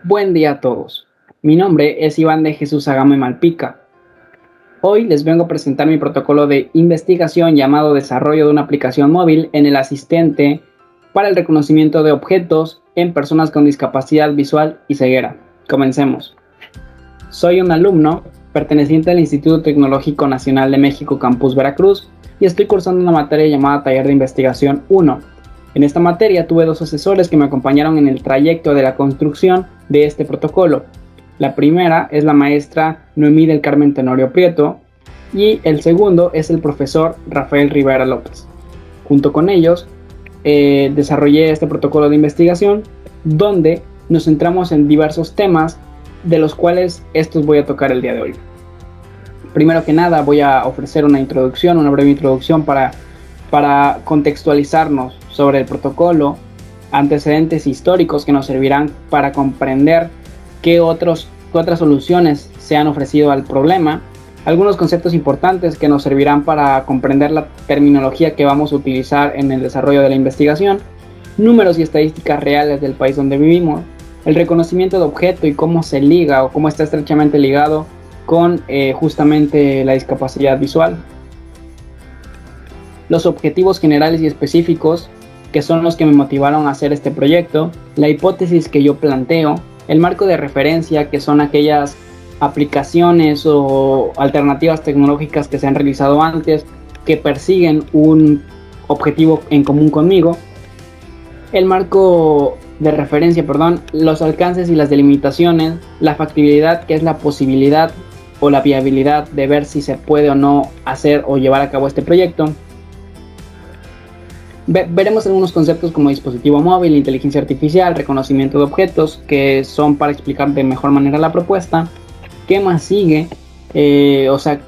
Buen día a todos. Mi nombre es Iván de Jesús Agame Malpica. Hoy les vengo a presentar mi protocolo de investigación llamado Desarrollo de una aplicación móvil en el asistente para el reconocimiento de objetos en personas con discapacidad visual y ceguera. Comencemos. Soy un alumno perteneciente al Instituto Tecnológico Nacional de México Campus Veracruz y estoy cursando una materia llamada Taller de Investigación 1. En esta materia tuve dos asesores que me acompañaron en el trayecto de la construcción de este protocolo. La primera es la maestra Noemí del Carmen Tenorio Prieto y el segundo es el profesor Rafael Rivera López. Junto con ellos desarrollé este protocolo de investigación donde nos centramos en diversos temas de los cuales estos voy a tocar el día de hoy. Primero que nada voy a ofrecer una breve introducción para contextualizarnos sobre el protocolo, antecedentes históricos que nos servirán para comprender qué otras soluciones se han ofrecido al problema, algunos conceptos importantes que nos servirán para comprender la terminología que vamos a utilizar en el desarrollo de la investigación, números y estadísticas reales del país donde vivimos, el reconocimiento de objeto y cómo se liga o cómo está estrechamente ligado con justamente la discapacidad visual, los objetivos generales y específicos que son los que me motivaron a hacer este proyecto, la hipótesis que yo planteo, el marco de referencia que son aquellas aplicaciones o alternativas tecnológicas que se han realizado antes que persiguen un objetivo en común conmigo, el marco de referencia, los alcances y las delimitaciones, la factibilidad que es la posibilidad o la viabilidad de ver si se puede o no hacer o llevar a cabo este proyecto. Veremos algunos conceptos como dispositivo móvil, inteligencia artificial, reconocimiento de objetos, que son para explicar de mejor manera la propuesta. ¿Qué más sigue?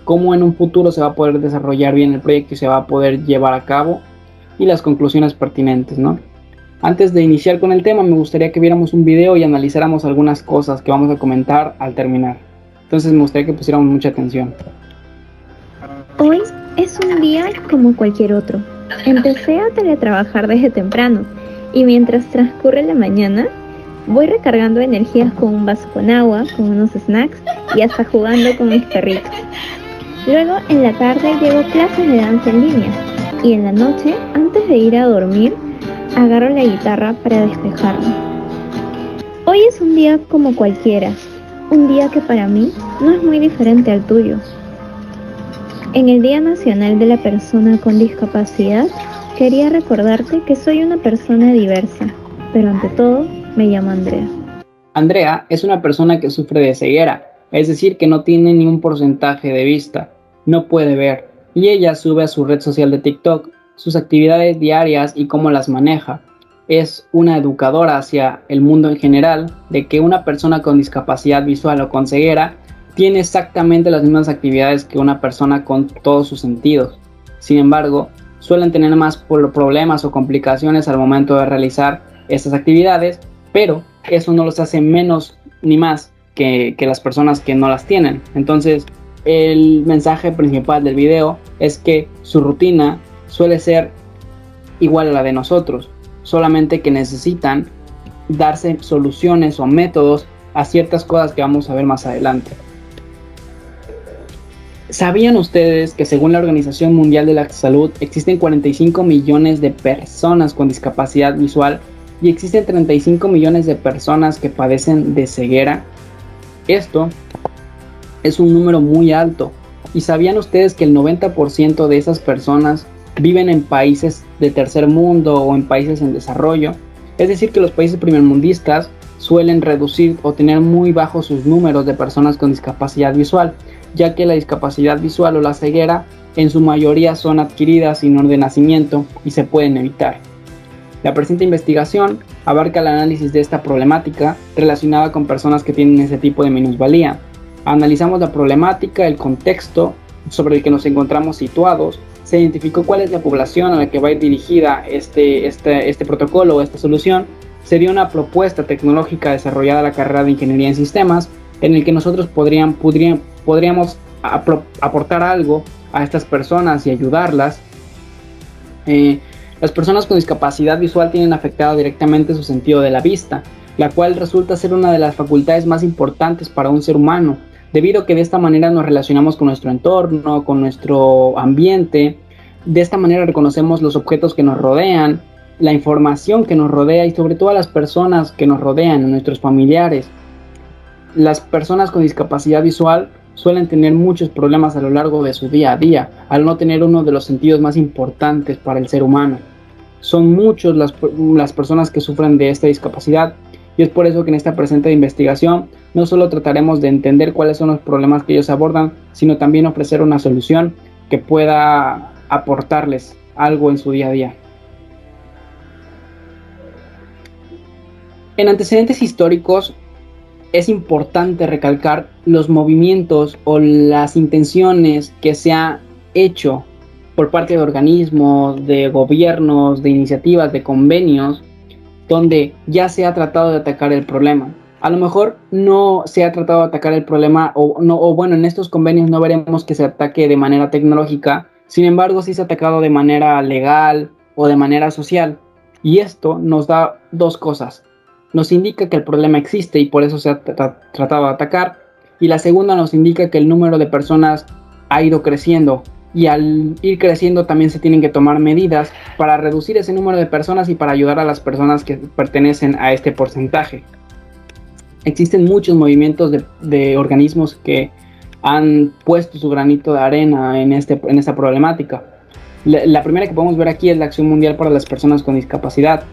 Cómo en un futuro se va a poder desarrollar bien el proyecto y se va a poder llevar a cabo. Y las conclusiones pertinentes, ¿no? Antes de iniciar con el tema, me gustaría que viéramos un video y analizáramos algunas cosas que vamos a comentar al terminar. Entonces me gustaría que pusiéramos mucha atención. Hoy es un día como cualquier otro. Empecé a teletrabajar desde temprano y mientras transcurre la mañana voy recargando energías con un vaso con agua, con unos snacks y hasta jugando con mis perritos. Luego en la tarde llevo clases de danza en línea y en la noche, antes de ir a dormir, agarro la guitarra para despejarme. Hoy es un día como cualquiera, un día que para mí no es muy diferente al tuyo. En el Día Nacional de la Persona con Discapacidad, quería recordarte que soy una persona diversa, pero ante todo, me llamo Andrea. Andrea es una persona que sufre de ceguera, es decir, que no tiene ni un porcentaje de vista, no puede ver, y ella sube a su red social de TikTok sus actividades diarias y cómo las maneja. Es una educadora hacia el mundo en general de que una persona con discapacidad visual o con ceguera tiene exactamente las mismas actividades que una persona con todos sus sentidos. Sin embargo, suelen tener más problemas o complicaciones al momento de realizar estas actividades, pero eso no los hace menos ni más que las personas que no las tienen. Entonces, el mensaje principal del video es que su rutina suele ser igual a la de nosotros, solamente que necesitan darse soluciones o métodos a ciertas cosas que vamos a ver más adelante. ¿Sabían ustedes que según la Organización Mundial de la Salud existen 45 millones de personas con discapacidad visual y existen 35 millones de personas que padecen de ceguera? Esto es un número muy alto. ¿Y sabían ustedes que el 90% de esas personas viven en países de tercer mundo o en países en desarrollo? Es decir, que los países primermundistas suelen reducir o tener muy bajos sus números de personas con discapacidad visual, ya que la discapacidad visual o la ceguera en su mayoría son adquiridas y no de nacimiento y se pueden evitar. La presente investigación abarca el análisis de esta problemática relacionada con personas que tienen ese tipo de minusvalía. Analizamos la problemática, el contexto sobre el que nos encontramos situados, se identificó cuál es la población a la que va a ir dirigida este protocolo o esta solución. Sería una propuesta tecnológica desarrollada en la carrera de Ingeniería en Sistemas, en el que nosotros podríamos aportar algo a estas personas y ayudarlas. Las personas con discapacidad visual tienen afectado directamente su sentido de la vista, la cual resulta ser una de las facultades más importantes para un ser humano, debido a que de esta manera nos relacionamos con nuestro entorno, con nuestro ambiente. De esta manera reconocemos los objetos que nos rodean, la información que nos rodea y sobre todo a las personas que nos rodean, nuestros familiares. Las personas con discapacidad visual suelen tener muchos problemas a lo largo de su día a día, al no tener uno de los sentidos más importantes para el ser humano. Son muchos las personas que sufren de esta discapacidad, y es por eso que en esta presente investigación no solo trataremos de entender cuáles son los problemas que ellos abordan, sino también ofrecer una solución que pueda aportarles algo en su día a día. En antecedentes históricos es importante recalcar los movimientos o las intenciones que se han hecho por parte de organismos, de gobiernos, de iniciativas, de convenios, donde ya se ha tratado de atacar el problema. A lo mejor no se ha tratado de atacar el problema, o bueno, en estos convenios no veremos que se ataque de manera tecnológica, sin embargo sí se ha atacado de manera legal o de manera social, y esto nos da dos cosas. Nos indica que el problema existe y por eso se ha tratado de atacar, y la segunda nos indica que el número de personas ha ido creciendo, y al ir creciendo también se tienen que tomar medidas para reducir ese número de personas y para ayudar a las personas que pertenecen a este porcentaje. Existen muchos movimientos de organismos que han puesto su granito de arena en esta problemática. La primera que podemos ver aquí es la Acción Mundial para las Personas con Discapacidad.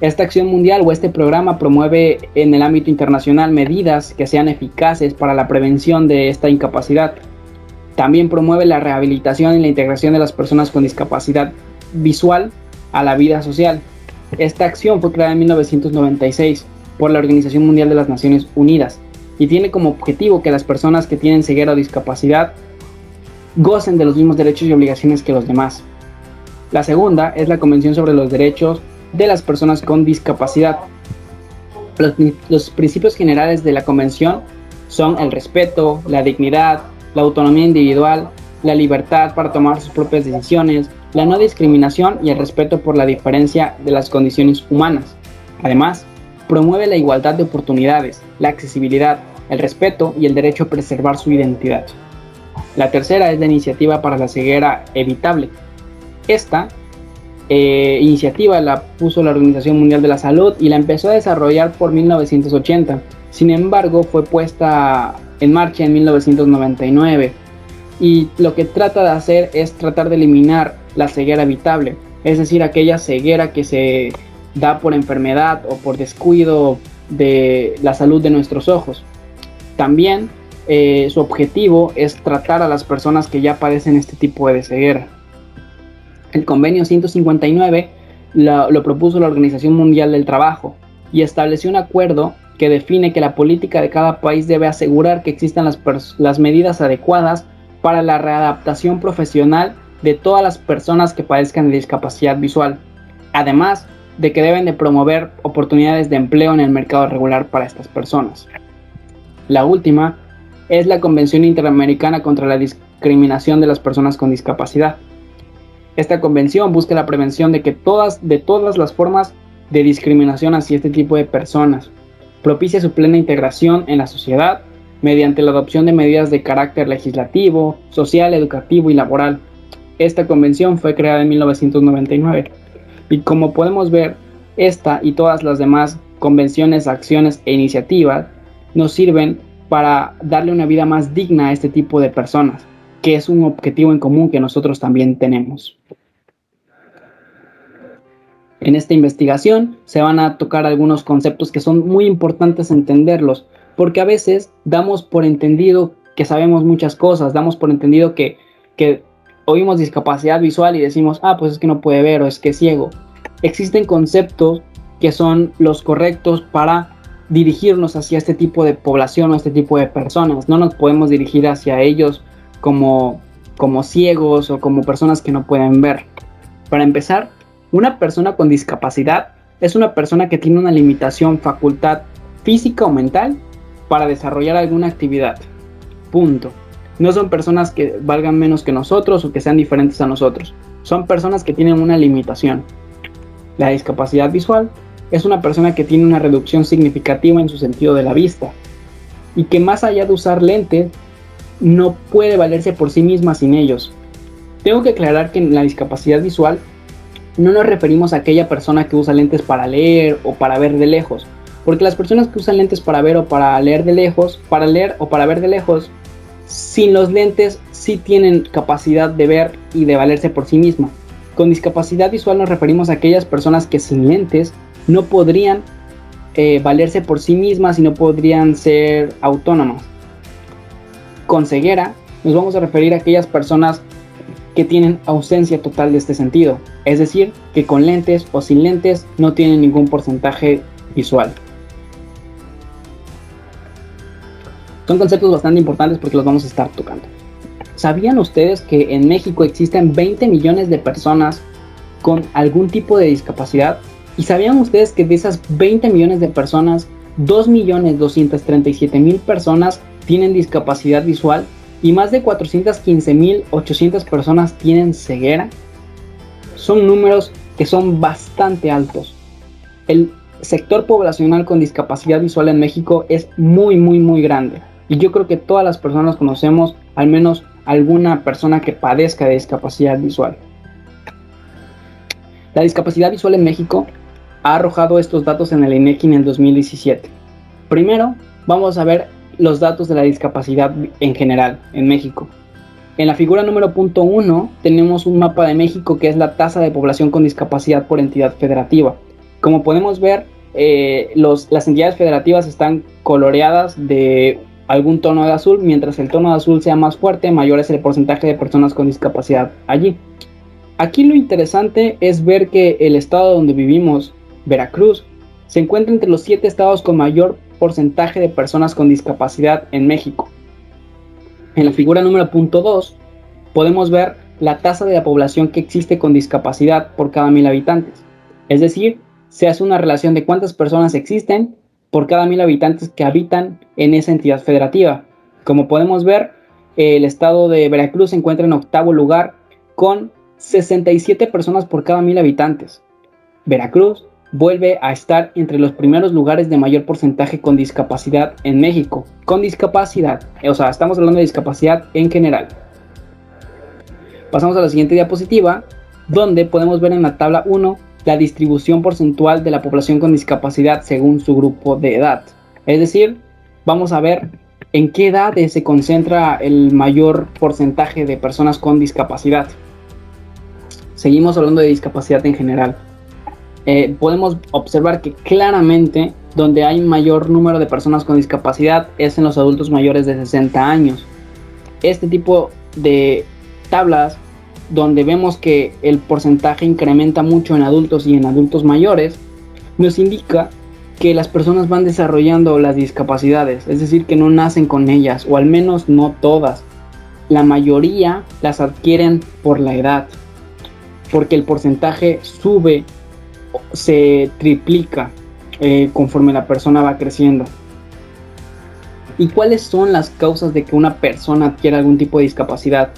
Esta acción mundial o este programa promueve en el ámbito internacional medidas que sean eficaces para la prevención de esta incapacidad. También promueve la rehabilitación y la integración de las personas con discapacidad visual a la vida social. Esta acción fue creada en 1996 por la Organización Mundial de las Naciones Unidas y tiene como objetivo que las personas que tienen ceguera o discapacidad gocen de los mismos derechos y obligaciones que los demás. La segunda es la Convención sobre los Derechos de las Personas con Discapacidad. Los principios generales de la Convención son el respeto, la dignidad, la autonomía individual, la libertad para tomar sus propias decisiones, la no discriminación y el respeto por la diferencia de las condiciones humanas. Además, promueve la igualdad de oportunidades, la accesibilidad, el respeto y el derecho a preservar su identidad. La tercera es la Iniciativa para la Ceguera Evitable. Esta iniciativa la puso la Organización Mundial de la Salud y la empezó a desarrollar por 1980. Sin embargo, fue puesta en marcha en 1999 y lo que trata de hacer es tratar de eliminar la ceguera evitable, es decir, aquella ceguera que se da por enfermedad o por descuido de la salud de nuestros ojos. También su objetivo es tratar a las personas que ya padecen este tipo de ceguera. El convenio 159 lo propuso la Organización Mundial del Trabajo y estableció un acuerdo que define que la política de cada país debe asegurar que existan las medidas adecuadas para la readaptación profesional de todas las personas que padezcan de discapacidad visual, además de que deben de promover oportunidades de empleo en el mercado regular para estas personas. La última es la Convención Interamericana contra la Discriminación de las Personas con Discapacidad. Esta convención busca la prevención de todas las formas de discriminación hacia este tipo de personas, propicia su plena integración en la sociedad mediante la adopción de medidas de carácter legislativo, social, educativo y laboral. Esta convención fue creada en 1999 y como podemos ver, esta y todas las demás convenciones, acciones e iniciativas nos sirven para darle una vida más digna a este tipo de personas, que es un objetivo en común que nosotros también tenemos. En esta investigación se van a tocar algunos conceptos que son muy importantes entenderlos, porque a veces damos por entendido que sabemos muchas cosas, damos por entendido que oímos discapacidad visual y decimos, pues es que no puede ver o es que es ciego. Existen conceptos que son los correctos para dirigirnos hacia este tipo de población o este tipo de personas. No nos podemos dirigir hacia ellos como ciegos o como personas que no pueden ver. Para empezar, una persona con discapacidad es una persona que tiene una limitación, facultad física o mental para desarrollar alguna actividad. Punto. No son personas que valgan menos que nosotros o que sean diferentes a nosotros. Son personas que tienen una limitación. La discapacidad visual es una persona que tiene una reducción significativa en su sentido de la vista y que más allá de usar lentes, no puede valerse por sí misma sin ellos. Tengo que aclarar que en la discapacidad visual no nos referimos a aquella persona que usa lentes para leer o para ver de lejos, porque las personas que usan lentes para ver o para leer de lejos, para leer o para ver de lejos, sin los lentes sí tienen capacidad de ver y de valerse por sí misma. Con discapacidad visual nos referimos a aquellas personas que sin lentes no podrían valerse por sí mismas y no podrían ser autónomas. Con ceguera nos vamos a referir a aquellas personas que tienen ausencia total de este sentido, es decir, que con lentes o sin lentes no tienen ningún porcentaje visual. Son conceptos bastante importantes porque los vamos a estar tocando. ¿Sabían ustedes que en México existen 20 millones de personas con algún tipo de discapacidad? ¿Y sabían ustedes que de esas 20 millones de personas, 2.237.000 personas tienen discapacidad visual y más de 415.800 personas tienen ceguera? Son números que son bastante altos. El sector poblacional con discapacidad visual en México es muy grande. Y yo creo que todas las personas conocemos al menos alguna persona que padezca de discapacidad visual. La discapacidad visual en México ha arrojado estos datos en el INEGI en el 2017. Primero, vamos a ver los datos de la discapacidad en general en México. En la figura número .1 tenemos un mapa de México que es la tasa de población con discapacidad por entidad federativa. Como podemos ver, las entidades federativas están coloreadas de algún tono de azul, mientras el tono de azul sea más fuerte, mayor es el porcentaje de personas con discapacidad allí. Aquí lo interesante es ver que el estado donde vivimos, Veracruz, se encuentra entre los 7 estados con mayor porcentaje de personas con discapacidad en México. En la figura número .2 podemos ver la tasa de la población que existe con discapacidad por cada 1000 habitantes. Es decir, se hace una relación de cuántas personas existen por cada 1000 habitantes que habitan en esa entidad federativa. Como podemos ver, el estado de Veracruz se encuentra en 8º lugar con 67 personas por cada 1000 habitantes. Veracruz vuelve a estar entre los primeros lugares de mayor porcentaje con discapacidad en México. Con discapacidad, o sea, estamos hablando de discapacidad en general. Pasamos a la siguiente diapositiva, donde podemos ver en la tabla 1 la distribución porcentual de la población con discapacidad según su grupo de edad. Es decir, vamos a ver en qué edades se concentra el mayor porcentaje de personas con discapacidad. Seguimos hablando de discapacidad en general. Podemos observar que claramente donde hay mayor número de personas con discapacidad es en los adultos mayores de 60 años. Este tipo de tablas donde vemos que el porcentaje incrementa mucho en adultos y en adultos mayores, nos indica que las personas van desarrollando las discapacidades, es decir, que no nacen con ellas, o al menos no todas. La mayoría las adquieren por la edad, porque el porcentaje sube, se triplica conforme la persona va creciendo. ¿Y cuáles son las causas de que una persona adquiera algún tipo de discapacidad?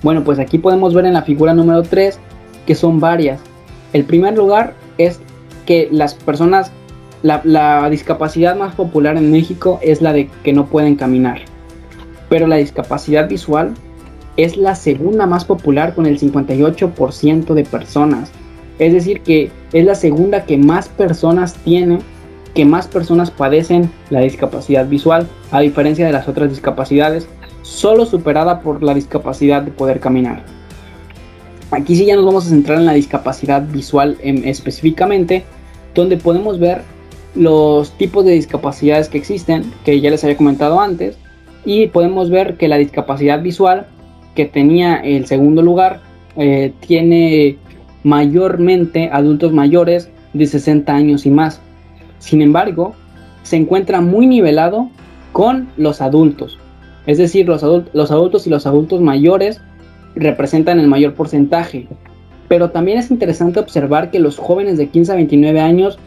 Bueno, pues aquí podemos ver en la figura número 3 que son varias. El primer lugar es que las personas, la discapacidad más popular en México es la de que no pueden caminar. Pero la discapacidad visual es la segunda más popular con el 58% de personas. Es decir, que es la segunda que más personas tienen, que más personas padecen la discapacidad visual, a diferencia de las otras discapacidades, solo superada por la discapacidad de poder caminar. Aquí sí ya nos vamos a centrar en la discapacidad visual específicamente, donde podemos ver los tipos de discapacidades que existen, que ya les había comentado antes, y podemos ver que la discapacidad visual, que tenía el segundo lugar, tiene mayormente adultos mayores de 60 años y más. Sin embargo, se encuentra muy nivelado con los adultos. Es decir, los adultos y los adultos mayores representan el mayor porcentaje. Pero también es interesante observar que los jóvenes de 15 a 29 años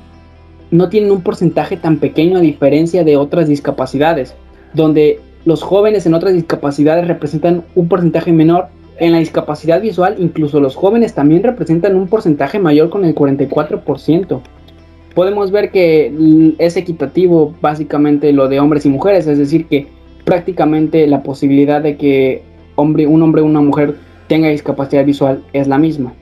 no tienen un porcentaje tan pequeño a diferencia de otras discapacidades, donde los jóvenes en otras discapacidades representan un porcentaje menor En la discapacidad visual, incluso los jóvenes también representan un porcentaje mayor con el 44%. Podemos ver que es equitativo básicamente lo de hombres y mujeres, es decir, que prácticamente la posibilidad de que un hombre o una mujer tenga discapacidad visual es la misma.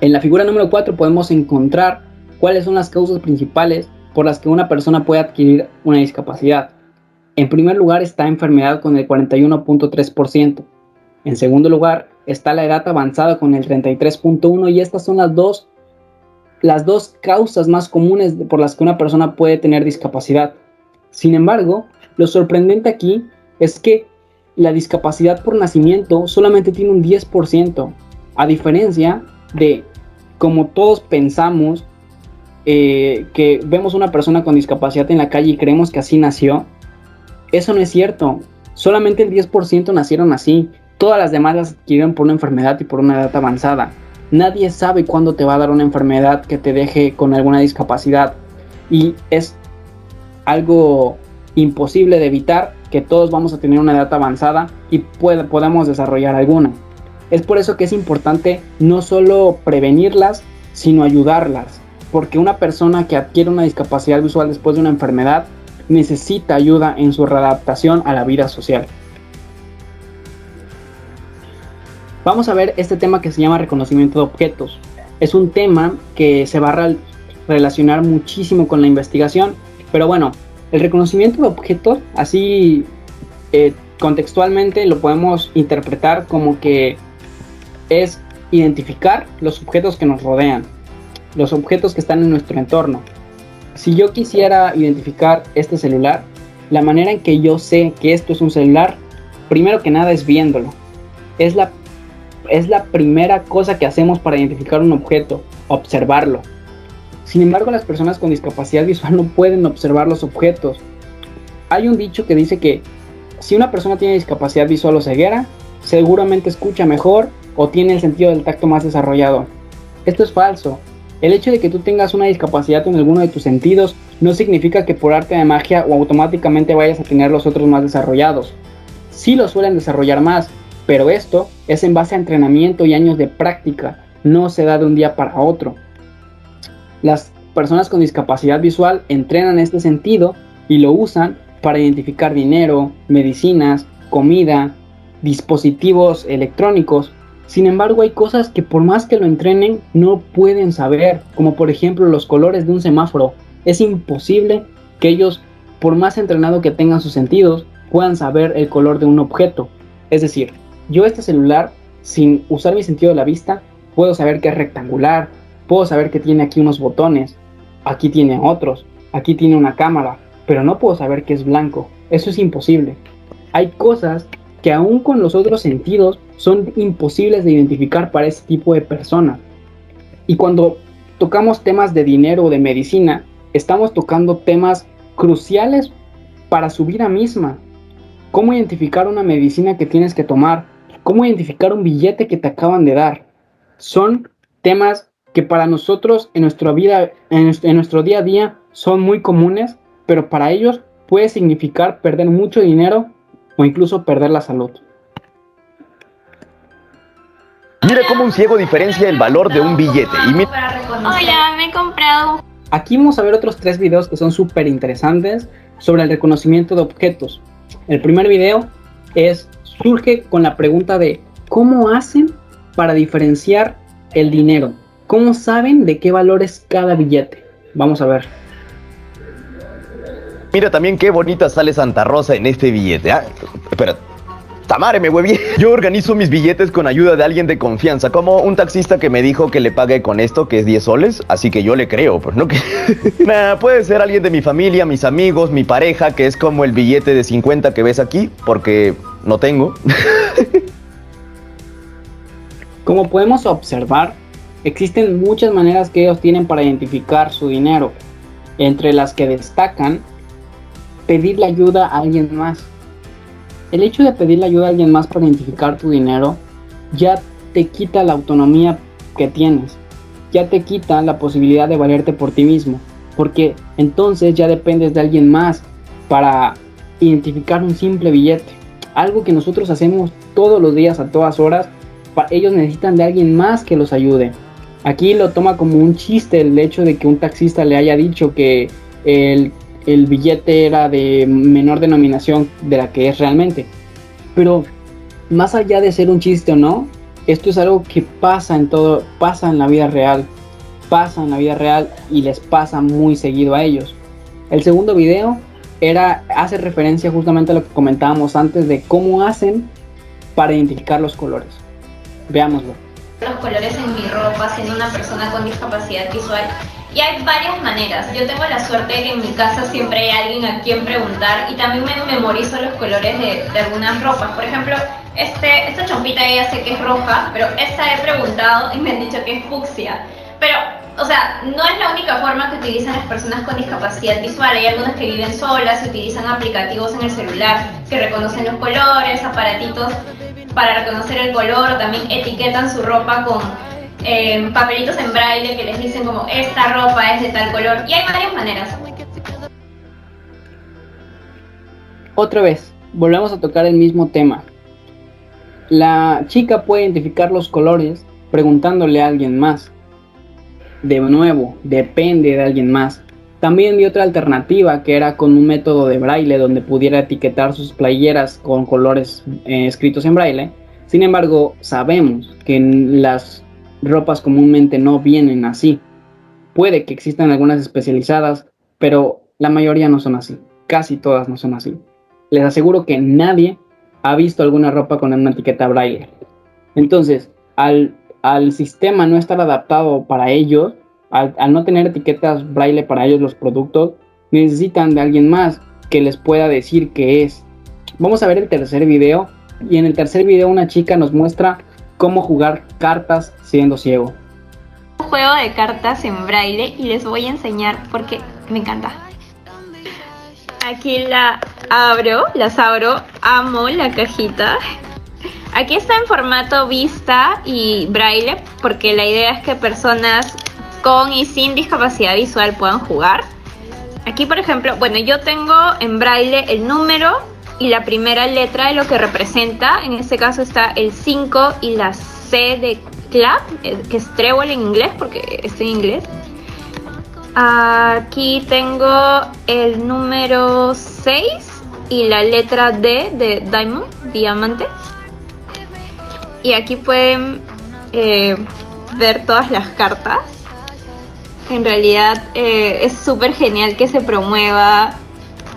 En la figura número 4 podemos encontrar cuáles son las causas principales por las que una persona puede adquirir una discapacidad. En primer lugar está enfermedad con el 41.3%. En segundo lugar está la edad avanzada con el 33.1%, y estas son las dos causas más comunes por las que una persona puede tener discapacidad. Sin embargo, lo sorprendente aquí es que la discapacidad por nacimiento solamente tiene un 10%, a diferencia de como todos pensamos que vemos una persona con discapacidad en la calle y creemos que así nació. Eso no es cierto, solamente el 10% nacieron así, todas las demás las adquirieron por una enfermedad y por una edad avanzada. Nadie sabe cuándo te va a dar una enfermedad que te deje con alguna discapacidad, y es algo imposible de evitar que todos vamos a tener una edad avanzada y podamos desarrollar alguna. Es por eso que es importante no solo prevenirlas, sino ayudarlas, porque una persona que adquiere una discapacidad visual después de una enfermedad necesita ayuda en su readaptación a la vida social. Vamos a ver este tema que se llama reconocimiento de objetos. Es un tema que se va a relacionar muchísimo con la investigación, pero bueno, el reconocimiento de objetos, así contextualmente lo podemos interpretar como que es identificar los objetos que nos rodean, los objetos que están en nuestro entorno. Si yo quisiera identificar este celular, la manera en que yo sé que esto es un celular, primero que nada es viéndolo. Es la primera cosa que hacemos para identificar un objeto, observarlo. Sin embargo, las personas con discapacidad visual no pueden observar los objetos. Hay un dicho que dice que si una persona tiene discapacidad visual o ceguera, seguramente escucha mejor o tiene el sentido del tacto más desarrollado. Esto es falso. El hecho de que tú tengas una discapacidad en alguno de tus sentidos no significa que por arte de magia o automáticamente vayas a tener los otros más desarrollados. Sí los suelen desarrollar más, pero esto es en base a entrenamiento y años de práctica, no se da de un día para otro. Las personas con discapacidad visual entrenan este sentido y lo usan para identificar dinero, medicinas, comida, dispositivos electrónicos. Sin embargo, hay cosas que por más que lo entrenen no pueden saber, como por ejemplo los colores de un semáforo. Es imposible que ellos, por más entrenado que tengan sus sentidos, puedan saber el color de un objeto. Es decir, yo este celular, sin usar mi sentido de la vista, puedo saber que es rectangular, puedo saber que tiene aquí unos botones, aquí tiene otros, aquí tiene una cámara, pero no puedo saber que es blanco. Eso es imposible. Hay cosas que aún con los otros sentidos son imposibles de identificar para ese tipo de personas. Y cuando tocamos temas de dinero o de medicina, estamos tocando temas cruciales para su vida misma. ¿Cómo identificar una medicina que tienes que tomar? ¿Cómo identificar un billete que te acaban de dar? Son temas que para nosotros en nuestra vida, en nuestro día a día son muy comunes, pero para ellos puede significar perder mucho dinero o incluso perder la salud. Mira cómo un ciego diferencia el valor de un billete. Hola, me he comprado. Aquí vamos a ver otros 3 videos que son súper interesantes sobre el reconocimiento de objetos. El primer video surge con la pregunta de ¿cómo hacen para diferenciar el dinero? ¿Cómo saben de qué valor es cada billete? Vamos a ver. Mira también qué bonita sale Santa Rosa en este billete. Espera, tamare, me hueví. Yo organizo mis billetes con ayuda de alguien de confianza, como un taxista que me dijo que le pague con esto, que es 10 soles, así que yo le creo, pues no que... puede ser alguien de mi familia, mis amigos, mi pareja, que es como el billete de 50 que ves aquí, porque no tengo. Como podemos observar, existen muchas maneras que ellos tienen para identificar su dinero, entre las que destacan pedirle ayuda a alguien más. El hecho de pedirle ayuda a alguien más para identificar tu dinero ya te quita la autonomía que tienes, ya te quita la posibilidad de valerte por ti mismo, porque entonces ya dependes de alguien más para identificar un simple billete. algo que nosotros hacemos todos los días, a todas horas. Ellos necesitan de alguien más que los ayude. Aquí lo toma como un chiste el hecho de que un taxista le haya dicho que el billete era de menor denominación de la que es realmente. Pero más allá de ser un chiste o no, esto es algo que pasa en la vida real. Pasa en la vida real y les pasa muy seguido a ellos. El segundo video hace referencia justamente a lo que comentábamos antes de cómo hacen para identificar los colores. Veámoslo. Los colores en mi ropa siendo una persona con discapacidad visual, y hay varias maneras. Yo tengo la suerte de que en mi casa siempre hay alguien a quien preguntar, y también me memorizo los colores de algunas ropas. Por ejemplo, esta chompita ya sé que es roja, pero esta he preguntado y me han dicho que es fucsia. Pero, o sea, no es la única forma que utilizan las personas con discapacidad visual. Hay algunas que viven solas y utilizan aplicativos en el celular que reconocen los colores, aparatitos para reconocer el color, o también etiquetan su ropa con papelitos en braille que les dicen como esta ropa es de tal color, y hay varias maneras. Otra vez, volvemos a tocar el mismo tema. La chica puede identificar los colores preguntándole a alguien más. De nuevo, depende de alguien más. También vi otra alternativa que era con un método de braille donde pudiera etiquetar sus playeras con colores escritos en braille. Sin embargo, sabemos que las ropas comúnmente no vienen así. Puede que existan algunas especializadas, pero la mayoría no son así. Casi todas no son así. Les aseguro que nadie ha visto alguna ropa con una etiqueta braille. Entonces, al sistema no estar adaptado para ellos, al no tener etiquetas braille para ellos los productos, necesitan de alguien más que les pueda decir qué es. Vamos a ver el tercer video, y en el tercer video una chica nos muestra cómo jugar cartas siendo ciego. Un juego de cartas en braille y les voy a enseñar porque me encanta. Aquí las abro, amo la cajita. Aquí está en formato vista y braille porque la idea es que personas con y sin discapacidad visual puedan jugar. Aquí, por ejemplo, bueno, yo tengo en braille el número y la primera letra de lo que representa. En este caso está el 5 y la C de clap, que es trébol en inglés porque está en inglés. Aquí tengo el número 6 y la letra D de diamond, diamante. Y aquí pueden ver todas las cartas. En realidad es súper genial que se promueva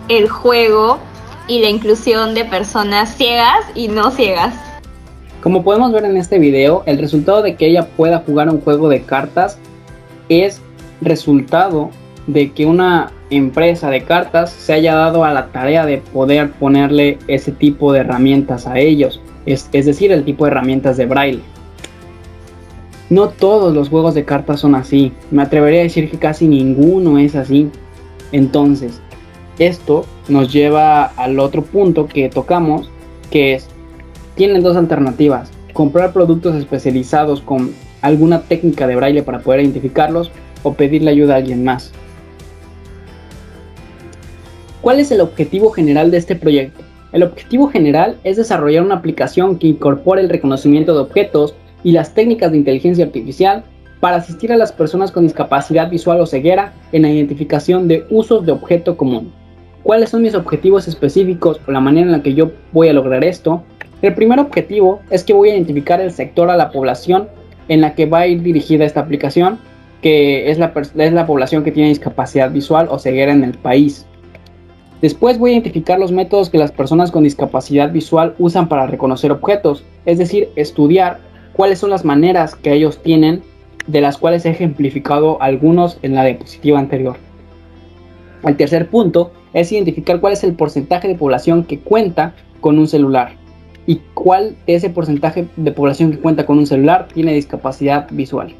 el juego y la inclusión de personas ciegas y no ciegas. Como podemos ver en este video, el resultado de que ella pueda jugar un juego de cartas es resultado de que una empresa de cartas se haya dado a la tarea de poder ponerle ese tipo de herramientas a ellos, es decir, el tipo de herramientas de braille. No todos los juegos de cartas son así, me atrevería a decir que casi ninguno es así. Entonces, esto nos lleva al otro punto que tocamos, que es, tienen dos alternativas: comprar productos especializados con alguna técnica de braille para poder identificarlos, o pedirle ayuda a alguien más. ¿Cuál es el objetivo general de este proyecto? El objetivo general es desarrollar una aplicación que incorpore el reconocimiento de objetos y las técnicas de inteligencia artificial para asistir a las personas con discapacidad visual o ceguera en la identificación de usos de objeto común. ¿Cuáles son mis objetivos específicos o la manera en la que yo voy a lograr esto? El primer objetivo es que voy a identificar el sector a la población en la que va a ir dirigida esta aplicación, que es la población que tiene discapacidad visual o ceguera en el país. Después voy a identificar los métodos que las personas con discapacidad visual usan para reconocer objetos, es decir, estudiar cuáles son las maneras que ellos tienen, de las cuales he ejemplificado algunos en la diapositiva anterior. El tercer punto es identificar cuál es el porcentaje de población que cuenta con un celular y cuál de ese porcentaje de población que cuenta con un celular tiene discapacidad visual.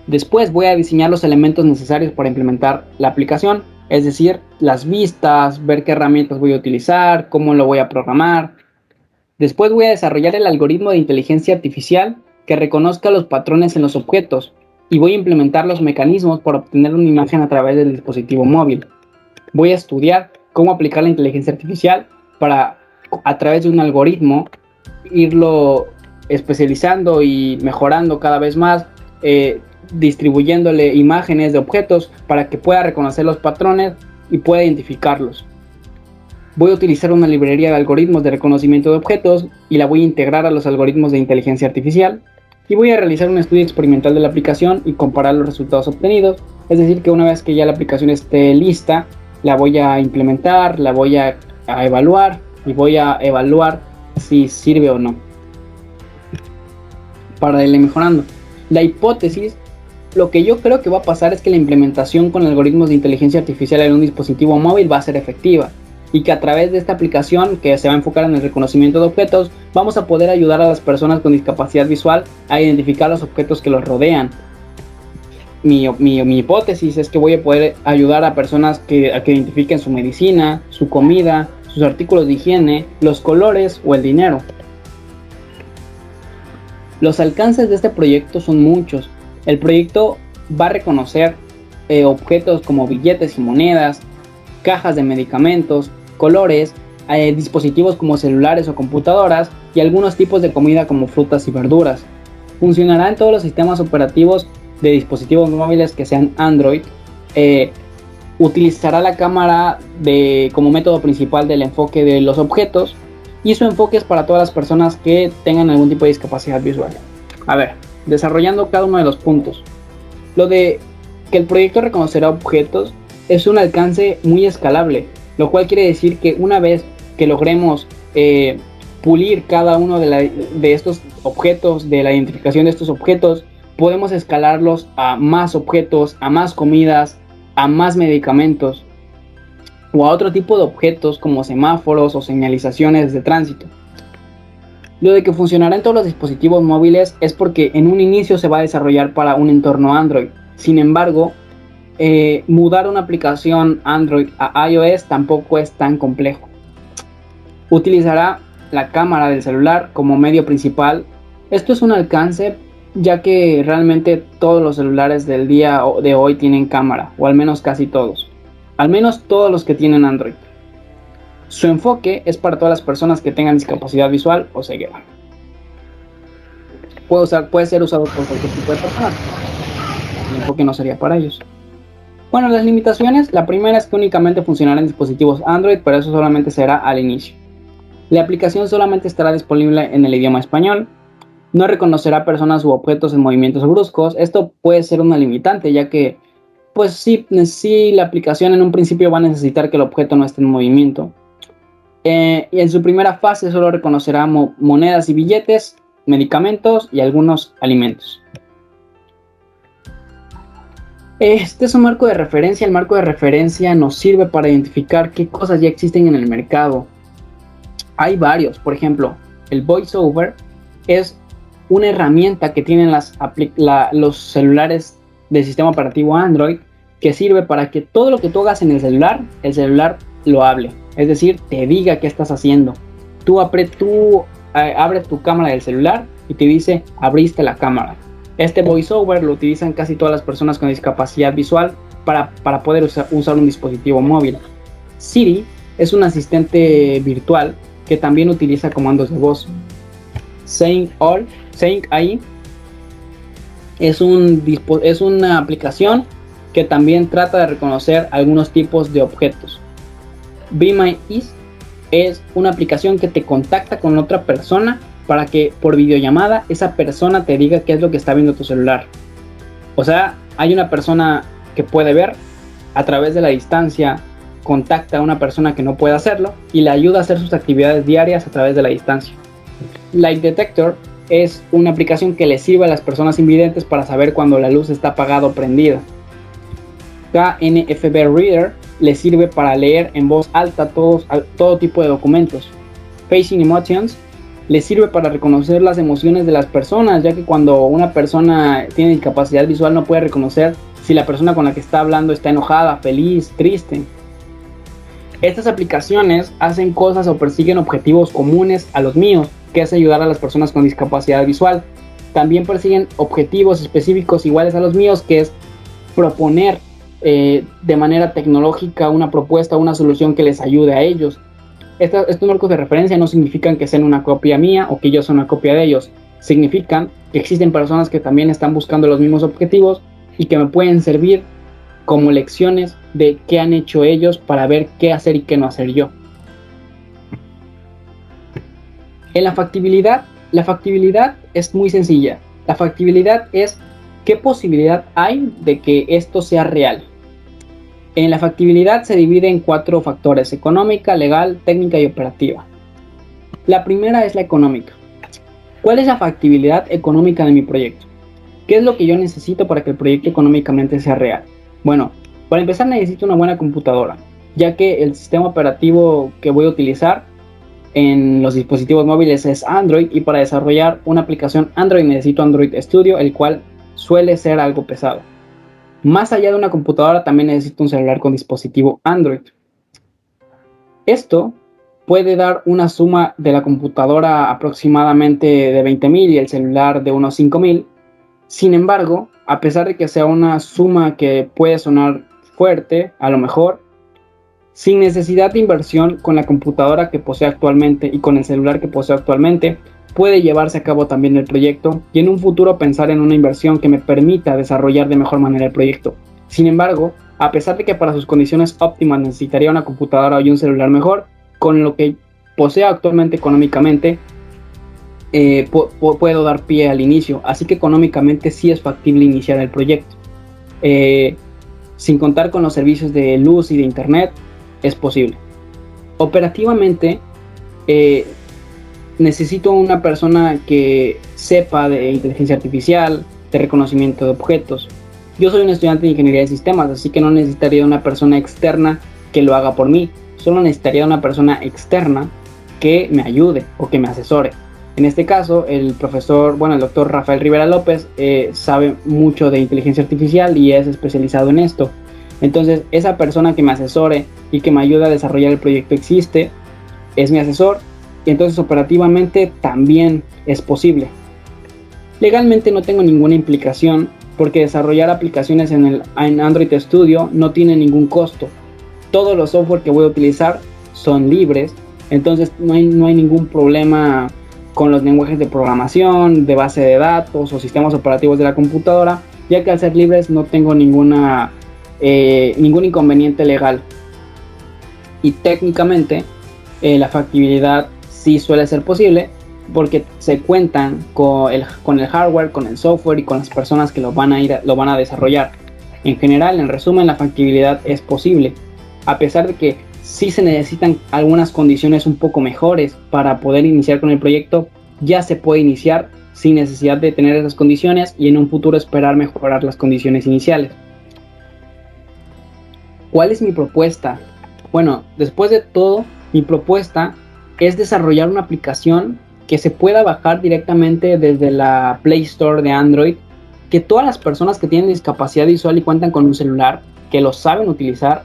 Después voy a diseñar los elementos necesarios para implementar la aplicación, es decir, las vistas, ver qué herramientas voy a utilizar, cómo lo voy a programar. Después voy a desarrollar el algoritmo de inteligencia artificial que reconozca los patrones en los objetos y voy a implementar los mecanismos para obtener una imagen a través del dispositivo móvil. Voy a estudiar cómo aplicar la inteligencia artificial para a través de un algoritmo irlo especializando y mejorando cada vez más, distribuyéndole imágenes de objetos para que pueda reconocer los patrones y pueda identificarlos. Voy a utilizar una librería de algoritmos de reconocimiento de objetos y la voy a integrar a los algoritmos de inteligencia artificial, y voy a realizar un estudio experimental de la aplicación y comparar los resultados obtenidos. Es decir, que una vez que ya la aplicación esté lista, la voy a implementar, la voy a evaluar y voy a evaluar si sirve o no para irle mejorando. La hipótesis, lo que yo creo que va a pasar es que la implementación con algoritmos de inteligencia artificial en un dispositivo móvil va a ser efectiva, y que a través de esta aplicación, que se va a enfocar en el reconocimiento de objetos, vamos a poder ayudar a las personas con discapacidad visual a identificar los objetos que los rodean. Mi hipótesis es que voy a poder ayudar a personas a que identifiquen su medicina, su comida, sus artículos de higiene, los colores o el dinero. Los alcances de este proyecto son muchos. El proyecto va a reconocer objetos como billetes y monedas, cajas de medicamentos, colores, dispositivos como celulares o computadoras, y algunos tipos de comida como frutas y verduras. Funcionará en todos los sistemas operativos de dispositivos móviles que sean Android. Utilizará la cámara como método principal del enfoque de los objetos, y su enfoque es para todas las personas que tengan algún tipo de discapacidad visual. A ver, desarrollando cada uno de los puntos. Lo de que el proyecto reconocerá objetos es un alcance muy escalable, lo cual quiere decir que una vez que logremos pulir cada uno de estos objetos, de la identificación de estos objetos, podemos escalarlos a más objetos, a más comidas, a más medicamentos, o a otro tipo de objetos como semáforos o señalizaciones de tránsito. Lo de que funcionará en todos los dispositivos móviles es porque en un inicio se va a desarrollar para un entorno Android. Sin embargo, mudar una aplicación Android a iOS tampoco es tan complejo. Utilizará la cámara del celular como medio principal. Esto es un alcance, ya que realmente todos los celulares del día de hoy tienen cámara, o al menos casi todos. Al menos todos los que tienen Android. Su enfoque es para todas las personas que tengan discapacidad visual o ceguera. Puede ser usado por cualquier tipo de persona. El enfoque no sería para ellos. Bueno, las limitaciones, la primera es que únicamente funcionará en dispositivos Android, pero eso solamente será al inicio. La aplicación solamente estará disponible en el idioma español. No reconocerá personas u objetos en movimientos bruscos. Esto puede ser una limitante, ya que pues sí, la aplicación en un principio va a necesitar que el objeto no esté en movimiento. Y en su primera fase solo reconocerá monedas y billetes, medicamentos y algunos alimentos. Este es un marco de referencia. El marco de referencia nos sirve para identificar qué cosas ya existen en el mercado. Hay varios. Por ejemplo, el VoiceOver es una herramienta que tienen los celulares del sistema operativo Android, que sirve para que todo lo que tú hagas en el celular lo hable. Es decir, te diga qué estás haciendo. Tú abres tu cámara del celular y te dice, abriste la cámara. Este VoiceOver lo utilizan casi todas las personas con discapacidad visual para poder usar un dispositivo móvil. Siri es un asistente virtual que también utiliza comandos de voz. Saying AI es una aplicación que también trata de reconocer algunos tipos de objetos. Be My Eyes es una aplicación que te contacta con otra persona para que por videollamada esa persona te diga qué es lo que está viendo tu celular. O sea, hay una persona que puede ver a través de la distancia, contacta a una persona que no puede hacerlo y le ayuda a hacer sus actividades diarias a través de la distancia. Light Detector es una aplicación que le sirve a las personas invidentes para saber cuando la luz está apagada o prendida. KNFB Reader le sirve para leer en voz alta todo tipo de documentos. Facing Emotions le sirve para reconocer las emociones de las personas, ya que cuando una persona tiene discapacidad visual no puede reconocer si la persona con la que está hablando está enojada, feliz, triste. Estas aplicaciones hacen cosas o persiguen objetivos comunes a los míos, que es ayudar a las personas con discapacidad visual. También persiguen objetivos específicos iguales a los míos, que es proponer de manera tecnológica una propuesta, una solución que les ayude a ellos. estos marcos de referencia no significan que sean una copia mía o que yo sea una copia de ellos. Significan que existen personas que también están buscando los mismos objetivos y que me pueden servir como lecciones de qué han hecho ellos para ver qué hacer y qué no hacer yo. En la factibilidad es muy sencilla. La factibilidad es qué posibilidad hay de que esto sea real. En la factibilidad se divide en 4 factores: económica, legal, técnica y operativa. La primera es la económica. ¿Cuál es la factibilidad económica de mi proyecto? ¿Qué es lo que yo necesito para que el proyecto económicamente sea real? Bueno, para empezar necesito una buena computadora, ya que el sistema operativo que voy a utilizar en los dispositivos móviles es Android, y para desarrollar una aplicación Android necesito Android Studio, el cual suele ser algo pesado. Más allá de una computadora también necesito un celular con dispositivo Android. Esto puede dar una suma de la computadora aproximadamente de 20,000 y el celular de unos 5,000. Sin embargo, a pesar de que sea una suma que puede sonar fuerte, a lo mejor, sin necesidad de inversión, con la computadora que poseo actualmente y con el celular que poseo actualmente, puede llevarse a cabo también el proyecto y en un futuro pensar en una inversión que me permita desarrollar de mejor manera el proyecto. Sin embargo, a pesar de que para sus condiciones óptimas necesitaría una computadora y un celular mejor, con lo que poseo actualmente económicamente, puedo dar pie al inicio. Así que económicamente sí es factible iniciar el proyecto. Sin contar con los servicios de luz y de internet, es posible. Operativamente, necesito una persona que sepa de inteligencia artificial, de reconocimiento de objetos. Yo soy un estudiante de ingeniería de sistemas, así que no necesitaría de una persona externa que lo haga por mí. Solo necesitaría de una persona externa que me ayude o que me asesore. En este caso, el doctor Rafael Rivera López sabe mucho de inteligencia artificial y es especializado en esto. Entonces, esa persona que me asesore y que me ayude a desarrollar el proyecto es mi asesor, y entonces operativamente también es posible. Legalmente no tengo ninguna implicación porque desarrollar aplicaciones en Android Studio no tiene ningún costo. Todos los software que voy a utilizar son libres, entonces no hay ningún problema con los lenguajes de programación, de base de datos o sistemas operativos de la computadora, ya que al ser libres no tengo ningún inconveniente legal. Y técnicamente la factibilidad sí suele ser posible porque se cuentan con el hardware, con el software y con las personas que lo van a desarrollar. En general, en resumen, la factibilidad es posible, a pesar de que sí se necesitan algunas condiciones un poco mejores para poder iniciar con el proyecto. Ya se puede iniciar sin necesidad de tener esas condiciones y en un futuro esperar mejorar las condiciones iniciales. ¿Cuál es mi propuesta? Bueno, después de todo, mi propuesta es desarrollar una aplicación que se pueda bajar directamente desde la Play Store de Android, que todas las personas que tienen discapacidad visual y cuentan con un celular, que lo saben utilizar,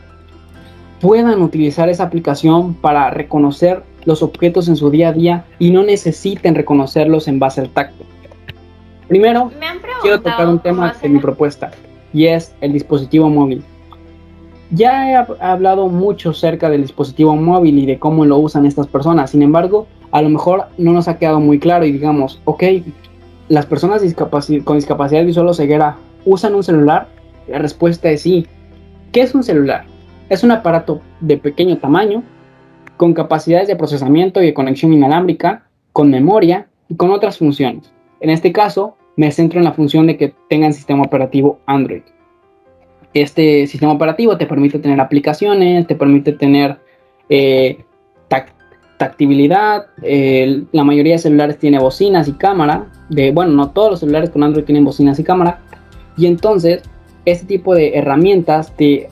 puedan utilizar esa aplicación para reconocer los objetos en su día a día y no necesiten reconocerlos en base al tacto. Primero, quiero tocar un tema de mi propuesta, y es el dispositivo móvil. Ya he hablado mucho acerca del dispositivo móvil y de cómo lo usan estas personas. Sin embargo, a lo mejor no nos ha quedado muy claro y digamos, ok, ¿las personas con discapacidad visual o ceguera usan un celular? La respuesta es sí. ¿Qué es un celular? Es un aparato de pequeño tamaño, con capacidades de procesamiento y de conexión inalámbrica, con memoria y con otras funciones. En este caso, me centro en la función de que tengan sistema operativo Android. Este sistema operativo te permite tener aplicaciones, te permite tener tactibilidad. La mayoría de celulares tiene bocinas y cámara. No todos los celulares con Android tienen bocinas y cámara. Y entonces, este tipo de herramientas te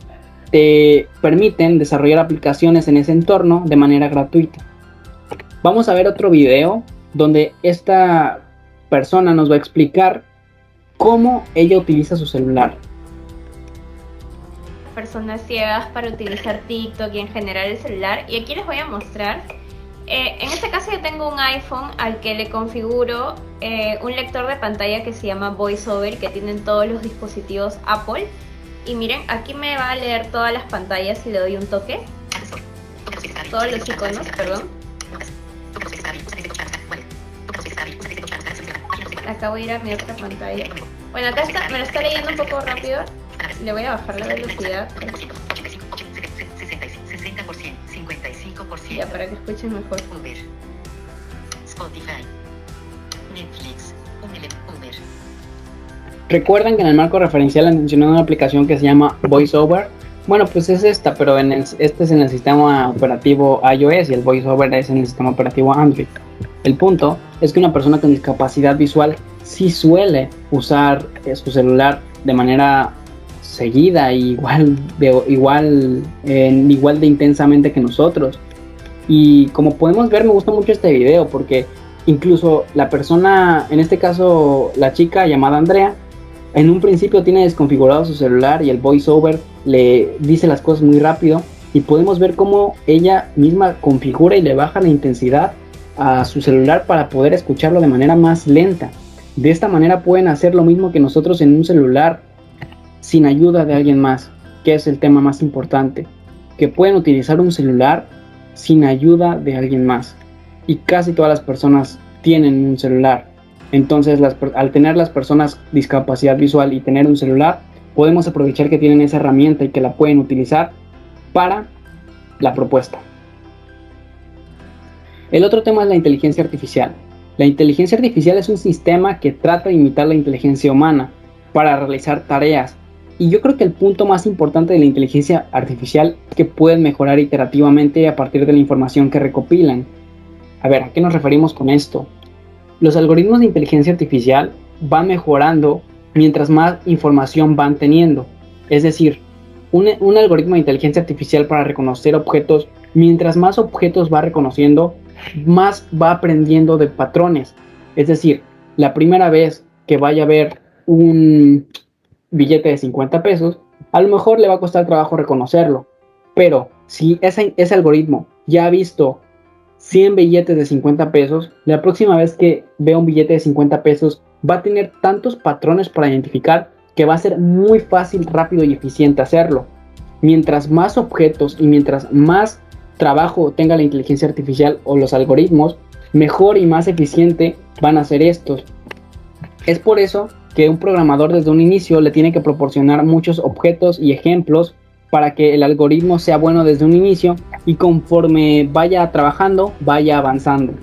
permiten desarrollar aplicaciones en ese entorno de manera gratuita. Vamos a ver otro video donde esta persona nos va a explicar cómo ella utiliza su celular. Personas ciegas para utilizar TikTok y en general el celular, y aquí les voy a mostrar. En este caso yo tengo un iPhone al que le configuro un lector de pantalla que se llama VoiceOver, que tienen todos los dispositivos Apple. Y miren, aquí me va a leer todas las pantallas si le doy un toque. todos los iconos, perdón. Acá voy a ir a mi otra pantalla. Bueno, acá está, me lo está leyendo un poco rápido. Le voy a bajar la velocidad. 55%. Ya, para que escuchen mejor. Uber, Spotify, Netflix, Uber. ¿Recuerdan que en el marco referencial han mencionado una aplicación que se llama VoiceOver? Bueno, pues es esta, pero este es en el sistema operativo iOS y el VoiceOver es en el sistema operativo Android. El punto es que una persona con discapacidad visual sí suele usar su celular de manera seguida y igual de intensamente que nosotros. Y como podemos ver, me gusta mucho este video porque incluso la persona, en este caso la chica llamada Andrea, en un principio tiene desconfigurado su celular y el VoiceOver le dice las cosas muy rápido y podemos ver cómo ella misma configura y le baja la intensidad a su celular para poder escucharlo de manera más lenta. De esta manera pueden hacer lo mismo que nosotros en un celular sin ayuda de alguien más, que es el tema más importante, que pueden utilizar un celular sin ayuda de alguien más. Y casi todas las personas tienen un celular. Entonces, al tener las personas discapacidad visual y tener un celular, podemos aprovechar que tienen esa herramienta y que la pueden utilizar para la propuesta. El otro tema es la inteligencia artificial. La inteligencia artificial es un sistema que trata de imitar la inteligencia humana para realizar tareas. Y yo creo que el punto más importante de la inteligencia artificial es que pueden mejorar iterativamente a partir de la información que recopilan. A ver, ¿a qué nos referimos con esto? Los algoritmos de inteligencia artificial van mejorando mientras más información van teniendo. Es decir, un algoritmo de inteligencia artificial para reconocer objetos, mientras más objetos va reconociendo, más va aprendiendo de patrones. Es decir, la primera vez que vaya a ver un billete de 50 pesos, a lo mejor le va a costar trabajo reconocerlo. Pero si ese algoritmo ya ha visto 100 billetes de 50 pesos, la próxima vez que vea un billete de 50 pesos va a tener tantos patrones para identificar que va a ser muy fácil, rápido y eficiente hacerlo. Mientras más objetos y mientras más trabajo tenga la inteligencia artificial o los algoritmos, mejor y más eficiente van a ser estos. Es por eso que un programador desde un inicio le tiene que proporcionar muchos objetos y ejemplos para que el algoritmo sea bueno desde un inicio y conforme vaya trabajando, vaya avanzando.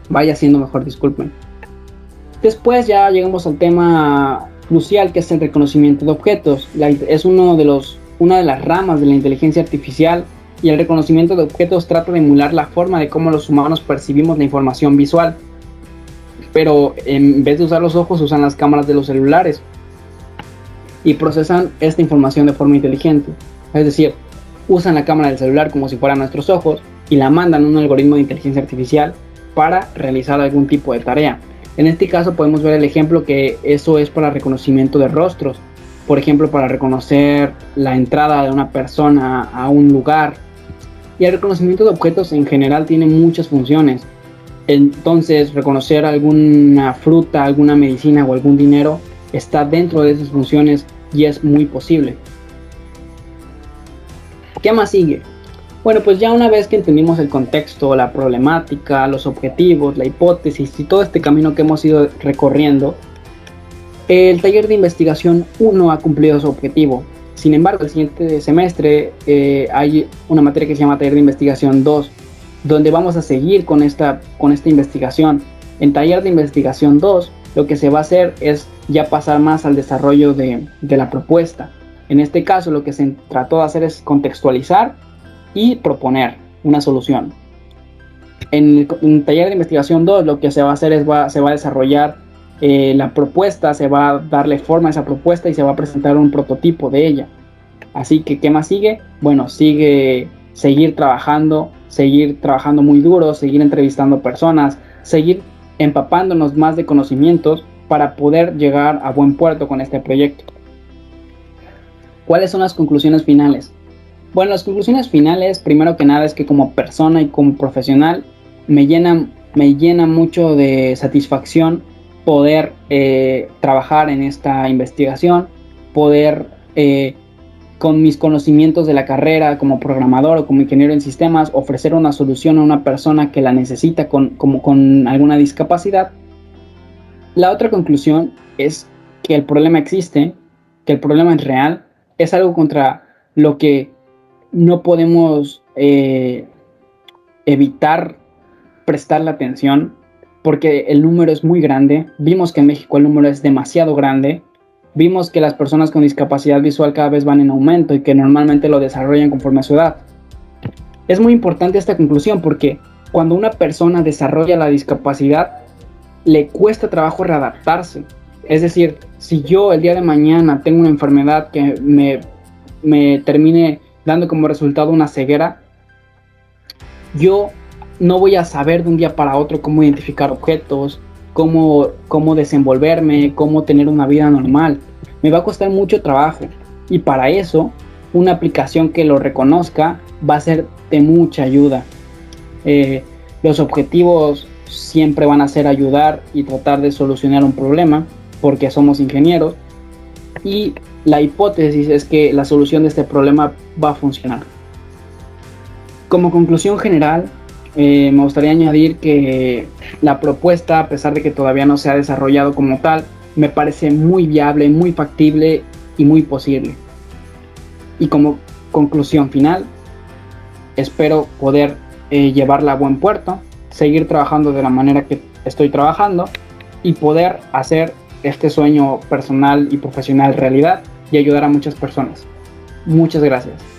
Vaya siendo mejor, disculpen. Después ya llegamos al tema crucial, que es el reconocimiento de objetos. Es una de las ramas de la inteligencia artificial, y el reconocimiento de objetos trata de emular la forma de cómo los humanos percibimos la información visual. Pero en vez de usar los ojos, usan las cámaras de los celulares y procesan esta información de forma inteligente. Es decir, usan la cámara del celular como si fueran nuestros ojos y la mandan a un algoritmo de inteligencia artificial para realizar algún tipo de tarea. En este caso podemos ver el ejemplo que eso es para reconocimiento de rostros. Por ejemplo, para reconocer la entrada de una persona a un lugar. Y el reconocimiento de objetos en general tiene muchas funciones. Entonces, reconocer alguna fruta, alguna medicina o algún dinero está dentro de esas funciones y es muy posible. ¿Qué más sigue? Bueno, pues ya una vez que entendimos el contexto, la problemática, los objetivos, la hipótesis y todo este camino que hemos ido recorriendo, el taller de investigación 1 ha cumplido su objetivo. Sin embargo, el siguiente semestre hay una materia que se llama taller de investigación 2, donde vamos a seguir con esta investigación. En taller de investigación 2, lo que se va a hacer es ya pasar más al desarrollo de la propuesta. En este caso, lo que se trató de hacer es contextualizar y proponer una solución. En el taller de investigación 2, lo que se va a hacer es se va a desarrollar la propuesta, se va a darle forma a esa propuesta y se va a presentar un prototipo de ella. Así que, ¿qué más sigue? Bueno, seguir trabajando muy duro, seguir entrevistando personas, seguir empapándonos más de conocimientos para poder llegar a buen puerto con este proyecto. ¿Cuáles son las conclusiones finales? Bueno, las conclusiones finales, primero que nada, es que como persona y como profesional me llena mucho de satisfacción poder trabajar en esta investigación, poder con mis conocimientos de la carrera como programador o como ingeniero en sistemas, ofrecer una solución a una persona que la necesita con alguna discapacidad. La otra conclusión es que el problema existe, que el problema es real, es algo contra lo que no podemos evitar prestarle atención, porque el número es muy grande. Vimos que en México el número es demasiado grande. Vimos que las personas con discapacidad visual cada vez van en aumento y que normalmente lo desarrollan conforme a su edad. Es muy importante esta conclusión porque cuando una persona desarrolla la discapacidad, le cuesta trabajo readaptarse. Es decir, si yo el día de mañana tengo una enfermedad que me termine dando como resultado una ceguera, yo no voy a saber de un día para otro cómo identificar objetos, cómo desenvolverme, cómo tener una vida normal. Me va a costar mucho trabajo y para eso una aplicación que lo reconozca va a ser de mucha ayuda. Los objetivos siempre van a ser ayudar y tratar de solucionar un problema porque somos ingenieros y la hipótesis es que la solución de este problema va a funcionar. Como conclusión general, me gustaría añadir que la propuesta, a pesar de que todavía no se ha desarrollado como tal, me parece muy viable, muy factible y muy posible. Y como conclusión final, espero poder llevarla a buen puerto, seguir trabajando de la manera que estoy trabajando y poder hacer este sueño personal y profesional realidad y ayudar a muchas personas. Muchas gracias.